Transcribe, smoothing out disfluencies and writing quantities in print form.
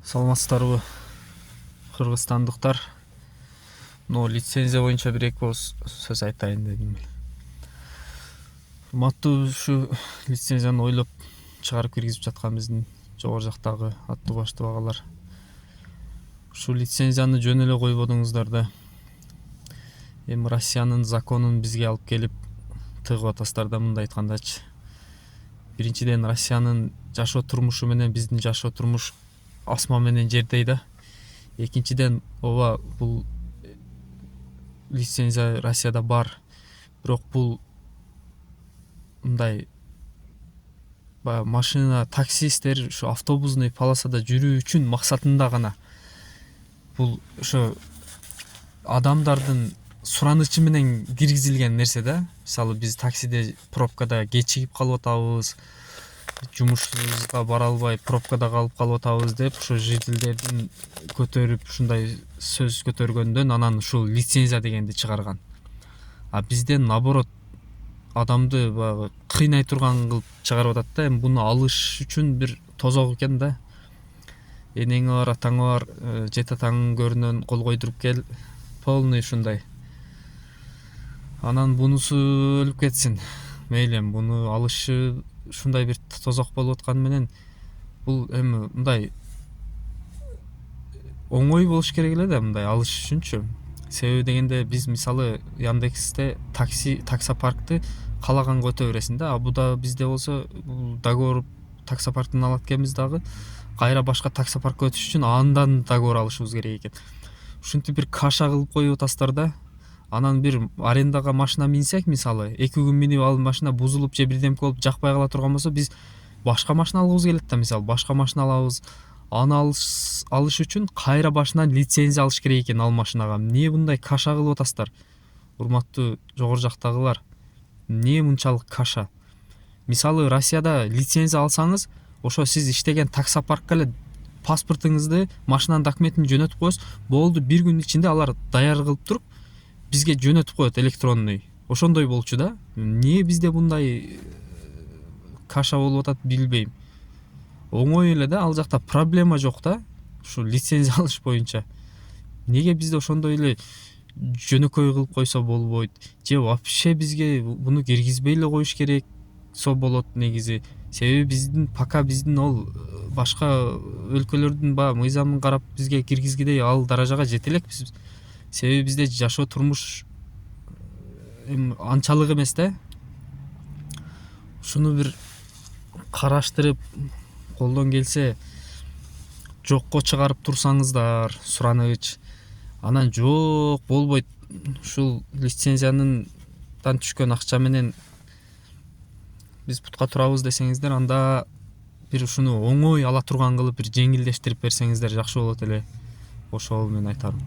Саламатсыздарбы кыргызстандыктар? Лицензия боюнча бир эки ооз сөз айтайын дедим. Урматтуу ушу лицензияны ойлоп чыгарып киргизип жаткан биздин жогору жактагы аттуу баштуу агалар. Ушу лицензияны жөн эле койбодуңуздар да. Эми Россиянын законун бизге алып келип тыгып атасыздар да, мындай айткандачы. Биринчиден, Россиянын жашоо турмушу менен биздин жашоо турмуш асман менен жердей да. Экинчиден, ооба бул лицензия Россияда бар, бирок бул мындай машина таксисттер ушу автобусный полосада жүрүү үчүн максатында гана бул ошо адамдардын суранычы менен киргизилген нерсе да. Мисалы, биз таксиде пробкада кечигип калып атабыз, жумушубузга бара албай пробкада калып атабыз деп ошо жителдердин көтөрүп ушундай сөз көтөргөндөн анан ушул лицензия дегенди чыгарган. А бизден наоборот адамды баягы кыйнай турган кылып чыгарып атат да. Эми буну алыш үчүн бир тозок экен да. Энеңи бар, атаңы бар, жете атаңдын көрүнөн кол койдуруп кел, полный ушундай. Анан бунусу өлүп кетсин. Мейли, буну алышы ушундай бир тозок болуп атканы менен бул эми мындай оңой болуш керек эле да, мындай алыш үчүнчү. Себеби дегенде биз мисалы Яндексте таксопаркты калаганга өтө бересиң да. А буда бизде болсо бул договор таксопарктан алат экенбиз дагы, кайра башка таксопаркка өтүш үчүн андан договор алышыбыз керек экен. Ушинтип бир каша кылып коюп атасыздар да. Анан бир арендага машина минсек, мисалы 2 күн минип ал машина бузулуп же бирдемке болуп жакпай кала турган болсо, биз башка машина алгыбыз келет да, мисалы башка машина алабыз. Аны алыш үчүн кайра башынан лицензия алыш керек экен ал машинага. Эмне мындай каша кылып атасыздар? Урматтуу жогору жактагылар, эмне мынчалык каша? Мисалы Россияда лицензия алсаңыз, ошо сиз иштеген таксопаркка эле паспортуңузду, машинанын документин жөнөтүп коесуз, болду, 1 күн ичинде алар даяр кылып туруп бизге жөнөтүп коет электронный. Ошондой болчу да. Эмне бизде мындай каша болуп атат билбейм. Оңой эле да, ал жакта проблема жок да. Ушу лицензия алыш боюнча. Неге бизде ошондой эле жөнөкөй кылып койсо болбойт? Же вообще бизге буну киргизбей эле коюш керек болот негизи. Себеби биздин ол башка өлкөлөрдүн мыйзамын карап бизге киргизгидей ал даражага жете элекпиз. Себеби бизде жашоо турмуш анчалык эмес да. Ушуну бир караштырып, колдон келсе жокко чыгарып турсаңыздар сураныч. Анан жок болбойт, ушул лицензиянын түшкөн акча менен биз бутка турабыз десеңиздер, анда бир ушуну оңой ала турган кылып бир жеңилдештирип берсеңиздер жакшы болот эле. Ошол мен айтарым.